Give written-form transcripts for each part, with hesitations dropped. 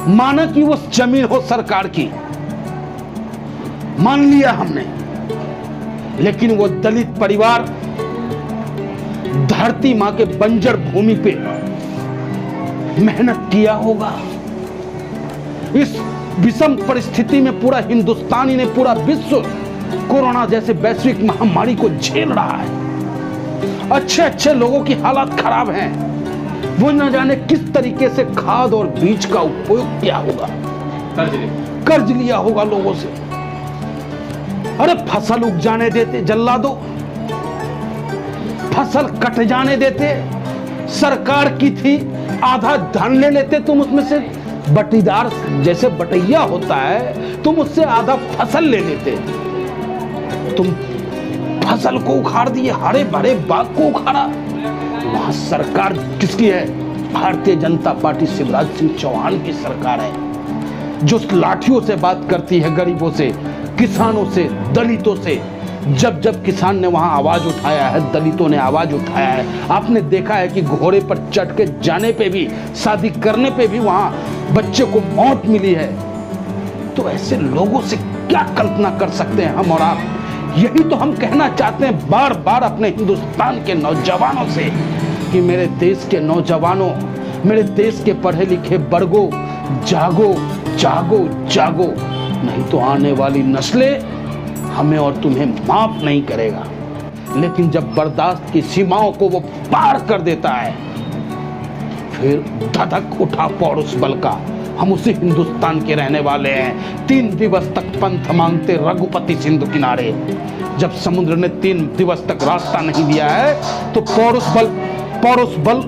माना कि वो जमीन हो सरकार की, मान लिया हमने, लेकिन वो दलित परिवार धरती मां के बंजर भूमि पे मेहनत किया होगा। इस विषम परिस्थिति में पूरा हिंदुस्तान ही नहीं, पूरा विश्व कोरोना जैसे वैश्विक महामारी को झेल रहा है। अच्छे अच्छे लोगों की हालत खराब है, वो न जाने किस तरीके से खाद और बीज का उपयोग किया होगा, कर्ज लिया होगा लोगों से। अरे फसल उग जाने देते जल्लादो, फसल कट जाने देते, सरकार की थी, आधा धन ले लेते तुम उसमें से, बटीदार जैसे बटैया होता है, तुम उससे आधा फसल ले लेते। तुम फसल को उखाड़ दिए, हरे भरे बाग को उखाड़ा। वहां सरकार किसकी है? भारतीय जनता पार्टी शिवराज सिंह चौहान की सरकार है, जो लाठियों से बात करती है गरीबों से, किसानों से, दलितों से। जब जब किसान ने वहां आवाज उठाया है, दलितों ने आवाज उठाया है। आपने देखा है कि घोड़े पर चढ़ के जाने पे भी, शादी करने पे भी वहां बच्चे को मौत मिली है। तो ऐसे लोगों से क्या कल्पना कर सकते हैं हम और आप? यही तो हम कहना चाहते हैं बार बार अपने हिंदुस्तान के नौजवानों से कि मेरे देश के नौजवानों, मेरे देश के पढ़े लिखे वर्गों, जागो जागो जागो, नहीं तो आने वाली नस्लें हमें और तुम्हें माफ नहीं करेगा। लेकिन जब बर्दाश्त की सीमाओं को वो पार कर देता है, फिर धधक उठा पौरुष बल का। हम उसी हिंदुस्तान के रहने वाले हैं। 3 दिवस तक पंथ मांगते रघुपति सिंधु किनारे। जब समुद्र ने 3 दिवस तक रास्ता नहीं दिया है, तो पौरुष बल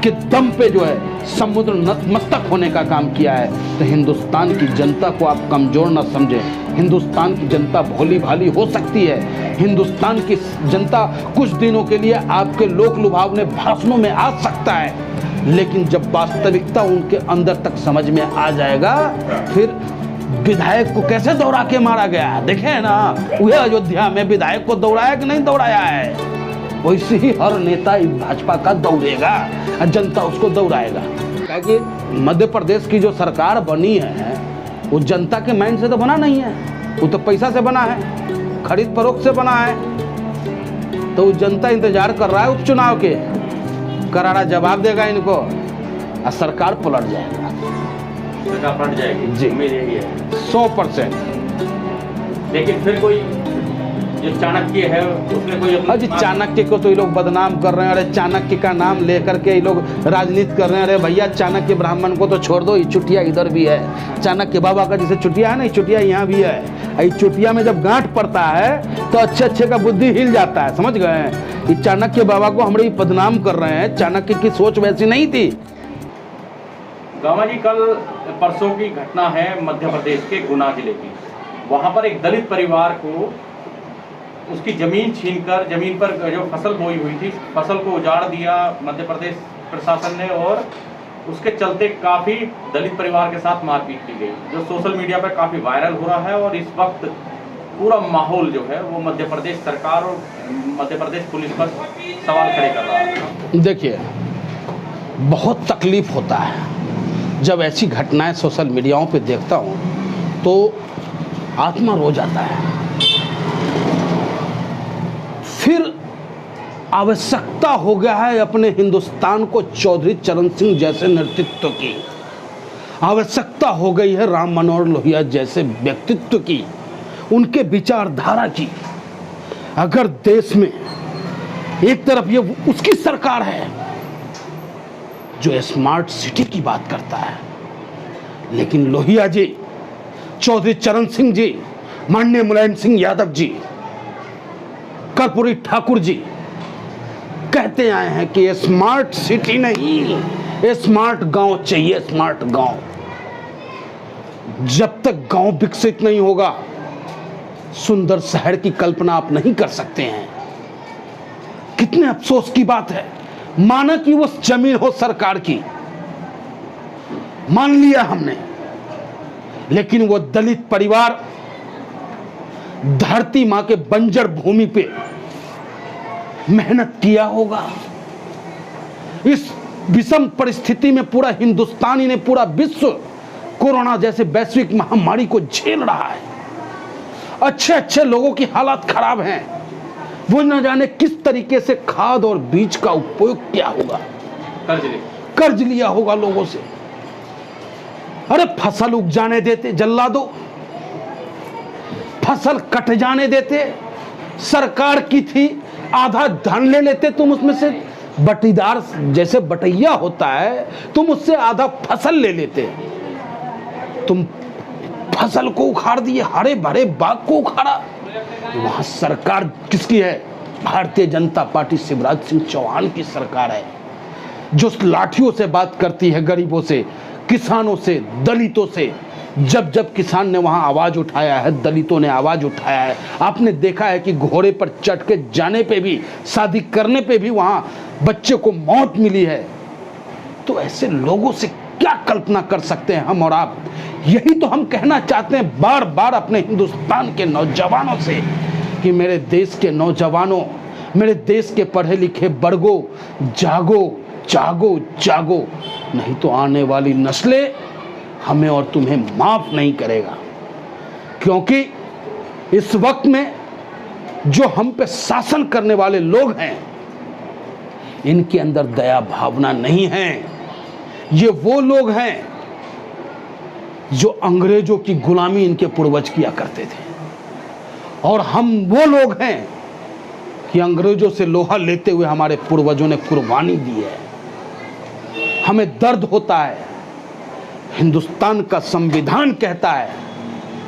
के दम पे जो है समुद्र नतमस्तक होने का काम किया है। तो हिंदुस्तान की जनता को आप कमजोर न समझें। हिंदुस्तान की जनता भोली भाली हो सकती है। हिंदुस्तान की जनता कुछ दिनों के लिए आपके लोक लुभावने भाषणों में आ सकता है, लेकिन जब वास्तविकता उनके अंदर तक समझ में आ जाएगा, फिर विधायक को कैसे दौड़ा के मारा गया देखे ना, वह अयोध्या में विधायक को दौड़ाया कि नहीं दौड़ाया है, वैसे ही हर नेता भाजपा का दौड़ेगा, जनता उसको दौड़ाएगा। क्योंकि मध्य प्रदेश की जो सरकार बनी है वो जनता के माइंड से तो बना नहीं है, वो तो पैसा से बना है, खरीद फरोख्त से बना है। तो जनता इंतजार कर रहा है उपचुनाव के, करारा जवाब देगा इनको और सरकार पलट जाएगा। सरकार पलट जाएगी जी, उम्मीद यही है 100%। लेकिन फिर कोई जो चाणक्य है उसने कोई अजी चाणक्य को तो ये लोग बदनाम कर रहे हैं। अरे चाणक्य का नाम लेकर के ये लोग राजनीति कर रहे हैं। अरे भैया चाणक्य ब्राह्मण को तो छोड़ दो, ये चुटिया इधर भी है। चाणक्य बाबा का जैसे चुटिया है ना, चुटिया यहाँ भी है। इस चुटिया में जब गांठ पड़ता है तो अच्छे अच्छे का बुद्धि हिल जाता है, समझ गए? ये चाणक्य बाबा को हमारे बदनाम कर रहे हैं। चाणक्य की सोच वैसी नहीं थी। गामा जी, कल परसों की घटना है मध्य प्रदेश के गुना जिले की। वहाँ पर एक दलित परिवार को उसकी ज़मीन छीनकर, ज़मीन पर जो फसल बोई हुई थी, फसल को उजाड़ दिया मध्य प्रदेश प्रशासन ने, और उसके चलते काफ़ी दलित परिवार के साथ मारपीट की गई, जो सोशल मीडिया पर काफ़ी वायरल हो रहा है। और इस वक्त पूरा माहौल जो है वो मध्य प्रदेश सरकार और मध्य प्रदेश पुलिस पर सवाल खड़े कर रहा है। देखिए, बहुत तकलीफ होता है जब ऐसी घटनाएं सोशल मीडियाओं पे देखता हूँ, तो आत्मा रो जाता है। फिर आवश्यकता हो गया है अपने हिंदुस्तान को चौधरी चरण सिंह जैसे नेतृत्व की, आवश्यकता हो गई है राम मनोहर लोहिया जैसे व्यक्तित्व की, उनके विचारधारा की। अगर देश में एक तरफ ये उसकी सरकार है जो स्मार्ट सिटी की बात करता है, लेकिन लोहिया जी, चौधरी चरण सिंह जी, माननीय मुलायम सिंह यादव जी, कर्पूरी ठाकुर जी कहते आए हैं कि स्मार्ट सिटी नहीं, स्मार्ट गांव चाहिए। स्मार्ट गांव, जब तक गांव विकसित नहीं होगा, सुंदर शहर की कल्पना आप नहीं कर सकते हैं। कितने अफसोस की बात है। माना कि वो जमीन हो सरकार की, मान लिया हमने, लेकिन वो दलित परिवार धरती मां के बंजर भूमि पे मेहनत किया होगा। इस विषम परिस्थिति में पूरा हिंदुस्तान ही नहीं, पूरा विश्व कोरोना जैसे वैश्विक महामारी को झेल रहा है। अच्छे अच्छे लोगों की हालत खराब हैं, वो न जाने किस तरीके से खाद और बीज का उपयोग किया होगा, कर्ज लिया होगा लोगों से। अरे फसल उग जाने देते जल्लादो, फसल कट जाने देते, सरकार की थी आधा धान ले लेते तुम उसमें से, बटीदार जैसे बटैया होता है तुम उससे आधा फसल ले लेते। तुम फसल को उखाड़ दिए, हरे भरे बाग को उखाड़ा। वहां सरकार किसकी है? भारतीय जनता पार्टी शिवराज सिंह चौहान की सरकार है, जो लाठियों से बात करती है, गरीबों से, किसानों से, दलितों से। जब जब किसान ने वहां आवाज उठाया है, दलितों ने आवाज उठाया है। आपने देखा है कि घोड़े पर चढ़ के जाने पे भी, शादी करने पे भी वहां बच्चे को मौत मिली है। तो ऐसे लोगों से क्या कल्पना कर सकते हैं हम और आप? यही तो हम कहना चाहते हैं बार बार अपने हिंदुस्तान के नौजवानों से कि मेरे देश के नौजवानों, मेरे देश के पढ़े लिखे वर्गों, जागो जागो जागो, नहीं तो आने वाली नस्लें हमें और तुम्हें माफ नहीं करेगा। क्योंकि इस वक्त में जो हम पे शासन करने वाले लोग हैं, इनके अंदर दया भावना नहीं है। ये वो लोग हैं जो अंग्रेजों की गुलामी इनके पूर्वज किया करते थे, और हम वो लोग हैं कि अंग्रेजों से लोहा लेते हुए हमारे पूर्वजों ने कुर्बानी दी है। हमें दर्द होता है। हिंदुस्तान का संविधान कहता है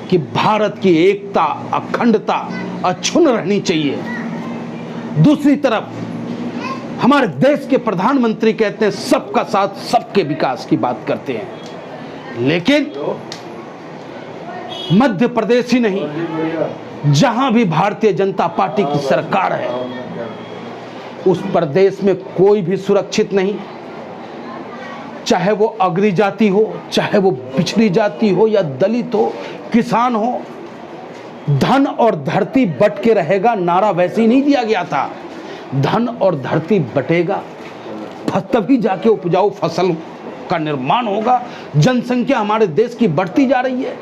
कि भारत की एकता, अखंडता अक्षुण्ण रहनी चाहिए। दूसरी तरफ हमारे देश के प्रधानमंत्री कहते हैं सबका साथ सबके विकास की बात करते हैं, लेकिन मध्य प्रदेश ही नहीं, जहां भी भारतीय जनता पार्टी की सरकार है, उस प्रदेश में कोई भी सुरक्षित नहीं। चाहे वो अग्री जाति हो, चाहे वो पिछड़ी जाति हो या दलित हो, किसान हो, धन और धरती बट के रहेगा, नारा वैसे ही नहीं दिया गया था। धन और धरती बटेगा तभी जाके उपजाऊ फसल का निर्माण होगा। जनसंख्या हमारे देश की बढ़ती जा रही है,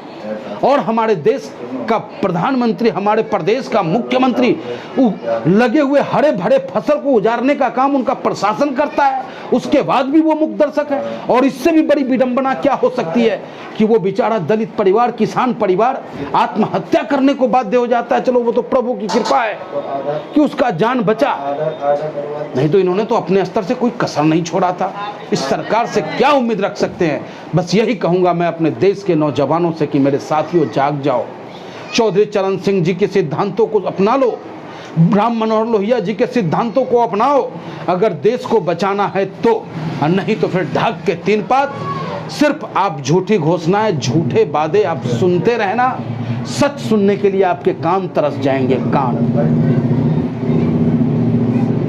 और हमारे देश का प्रधानमंत्री, हमारे प्रदेश का मुख्यमंत्री लगे हुए हरे भरे फसल को उजाड़ने का काम उनका प्रशासन करता है। उसके बाद भी वो मुक्त दर्शक है। और इससे भी बड़ी विडंबना क्या हो सकती है कि वो बेचारा दलित परिवार, किसान परिवार आत्महत्या करने को बाध्य हो जाता है। चलो वो तो प्रभु की कृपा है कि उसका जान बचा, नहीं तो इन्होंने तो अपने स्तर से कोई कसर नहीं छोड़ा था। इस सरकार से क्या उम्मीद रख सकते हैं? बस यही कहूंगा मैं अपने देश के नौजवानों से कि मेरे साथियों, जाग जाओ। चौधरी चरण सिंह जी के सिद्धांतों को अपना लो, राम मनोहर लोहिया जी के सिद्धांतों को अपनाओ अगर देश को बचाना है तो, और नहीं तो फिर ढाक के तीन पात। सिर्फ आप झूठी घोषणाएं, झूठे वादे आप सुनते रहना। सच सुनने के लिए आपके कान तरस जाएंगे, कान।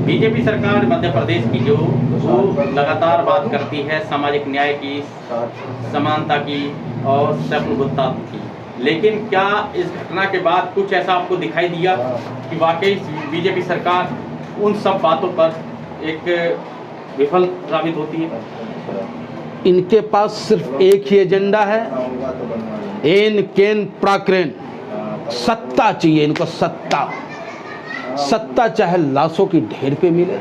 बीजेपी सरकार मध्य प्रदेश की जो वो लगातार बात करती है सामाजिक न्याय की, समानता की और सप्रभुता की, लेकिन क्या इस घटना के बाद कुछ ऐसा आपको दिखाई दिया कि वाकई बीजेपी सरकार उन सब बातों पर एक विफल साबित होती है? इनके पास सिर्फ एक ही एजेंडा है, एन केन प्राक्रेन, सत्ता चाहिए इनको। सत्ता चाहे लाशों की ढेर पे मिले,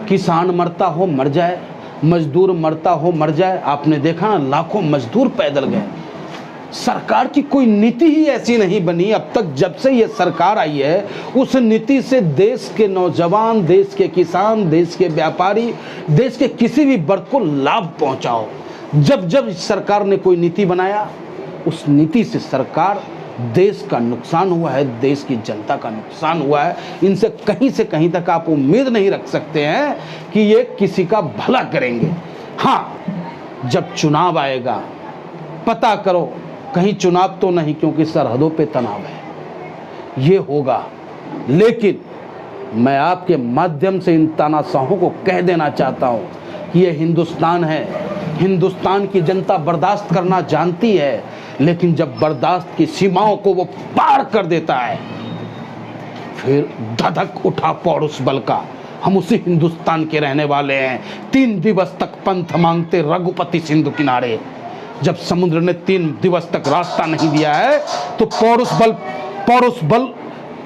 किसान मरता हो मर जाए, मजदूर मरता हो मर जाए। आपने देखा ना, लाखों मजदूर पैदल गए। सरकार की कोई नीति ही ऐसी नहीं बनी अब तक, जब से ये सरकार आई है। उस नीति से देश के नौजवान, देश के किसान, देश के व्यापारी, देश के किसी भी वर्ग को लाभ पहुंचाओ। जब जब सरकार ने कोई नीति बनाया, उस नीति से सरकार, देश का नुकसान हुआ है, देश की जनता का नुकसान हुआ है। इनसे कहीं तक आप उम्मीद नहीं रख सकते हैं कि ये किसी का भला करेंगे। हाँ, जब चुनाव आएगा पता करो, कहीं चुनाव तो नहीं, क्योंकि सरहदों पे तनाव है, ये होगा। लेकिन मैं आपके माध्यम से इन तानाशाहों को कह देना चाहता हूं कि ये हिंदुस्तान है। हिंदुस्तान की जनता बर्दाश्त करना जानती है, लेकिन जब बर्दाश्त की सीमाओं को वो पार कर देता है, फिर धधक उठा पौरुष बल का। हम उसी हिंदुस्तान के रहने वाले हैं। 3 दिवस तक पंथ मांगते रघुपति सिंधु किनारे। जब समुद्र ने 3 दिवस तक रास्ता नहीं दिया है तो पौरुष बल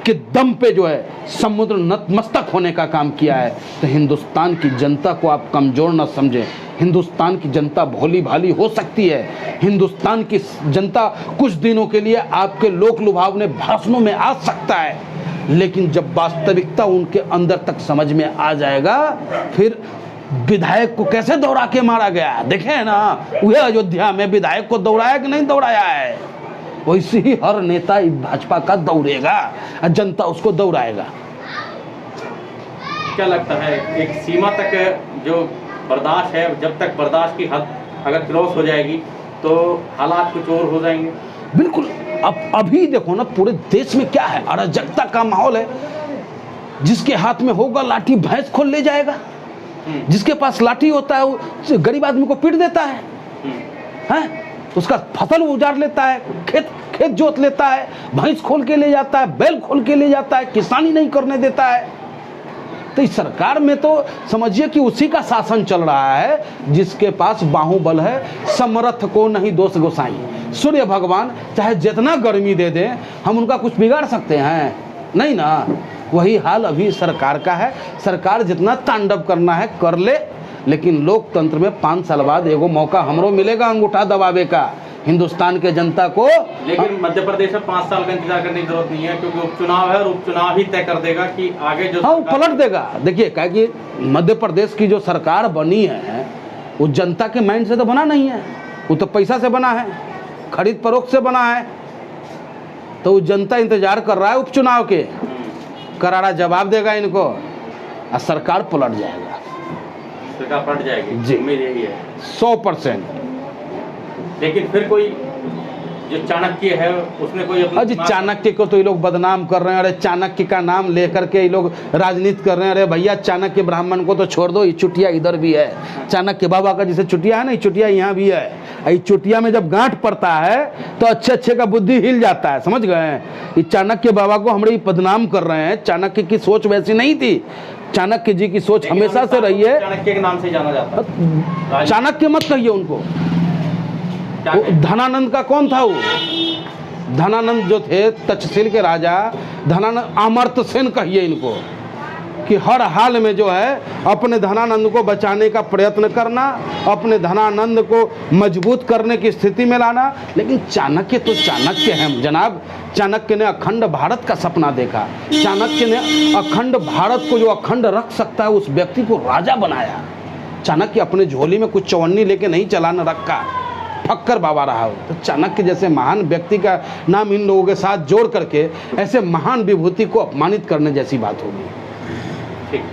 के दम पे जो है समुद्र नतमस्तक होने का काम किया है। तो हिंदुस्तान की जनता को आप कमज़ोर न समझें। हिंदुस्तान की जनता भोली भाली हो सकती है। हिंदुस्तान की जनता कुछ दिनों के लिए आपके लोक लुभावने भाषणों में आ सकता है, लेकिन जब वास्तविकता उनके अंदर तक समझ में आ जाएगा, फिर विधायक को कैसे दौड़ा के मारा गया देखे ना, वह अयोध्या में विधायक को दौड़ाया कि नहीं दौड़ाया है, वैसे ही हर नेता भाजपा का दौड़ेगा और जनता उसको दौड़ाएगा। क्या लगता है एक सीमा तक जो बर्दाश्त है, जब तक बर्दाश्त की हद अगर क्रॉस हो जाएगी तो हालात कुछ और हो जाएंगे? बिल्कुल। अब अभी देखो ना पूरे देश में क्या है, अराजकता का माहौल है। जिसके हाथ में होगा लाठी भैंस खोल ले जाएगा, जिसके पास लाठी होता है वो गरीब आदमी को पीट देता है, हैं? उसका फसल उजाड़ लेता है, खेत जोत लेता है, भैंस खोल के ले जाता है, बैल खोल के ले जाता है, किसानी नहीं करने देता है। तो इस सरकार में तो समझिए कि उसी का शासन चल रहा है जिसके पास बाहुबल है, समर्थ को नहीं दोष गोसाई। सूर्य भगवान चाहे जितना गर्मी दे दें, हम उनका कुछ बिगाड़ सकते हैं? नहीं ना। वही हाल अभी सरकार का है। सरकार जितना तांडव करना है कर ले, लेकिन लोकतंत्र में 5 साल बाद एगो मौका हमरो मिलेगा अंगूठा दबावे का, हिंदुस्तान के जनता को। लेकिन मध्य प्रदेश में 5 साल का इंतजार करने की जरूरत नहीं है, क्योंकि उपचुनाव है और उपचुनाव ही तय कर देगा कि आगे जो हाँ पलट देगा। देखिए क्या कि मध्य प्रदेश की जो सरकार बनी है वो जनता के माइंड से तो बना नहीं है, वो तो पैसा से बना है, खरीद फरोख्त से बना है। तो वो जनता इंतजार कर रहा है उपचुनाव के, करारा जवाब देगा इनको और सरकार पलट जाएगा। सरकार पलट जाएगी जी, उम्मीद यही है 100%। लेकिन फिर कोई जो चाणक्य है उसने कोई अपना अजी चाणक्य को तो ये लोग बदनाम कर रहे हैं। अरे चाणक्य का नाम लेकर के ये लोग राजनीति कर रहे हैं। अरे भैया चाणक्य ब्राह्मण को तो छोड़ दो, ये चुटिया इधर भी है। चाणक्य बाबा का जैसे चुटिया है ना, ये चुटिया यहाँ भी है। ये चुटिया में जब गांठ पड़ता है तो अच्छे अच्छे का बुद्धि हिल जाता है, समझ गए? ये चाणक्य बाबा को हमारे बदनाम कर रहे हैं। चाणक्य की सोच वैसी नहीं थी। चाणक्य जी की सोच हमेशा से रही है। चाणक्य के नाम से जाना जाता है। चाणक्य मत कहिए उनको। धनानंद का कौन था वो? धनानंद जो थे तक्षशिला के राजा, धनानंद अमर्त्य सेन कहिए इनको, कि हर हाल में जो है अपने धनानंद को बचाने का प्रयत्न करना, अपने धनानंद को मजबूत करने की स्थिति में लाना। लेकिन चाणक्य तो चाणक्य है जनाब। चाणक्य ने अखंड भारत का सपना देखा। चाणक्य ने अखंड भारत को जो अखंड रख सकता है उस व्यक्ति को राजा बनाया। चाणक्य अपने झोली में कुछ चवन्नी लेके नहीं चलाना रखा, फक्कर बाबा रहा हो। तो चाणक्य जैसे महान व्यक्ति का नाम इन लोगों के साथ जोड़ करके ऐसे महान विभूति को अपमानित करने जैसी बात होगी। ठीक।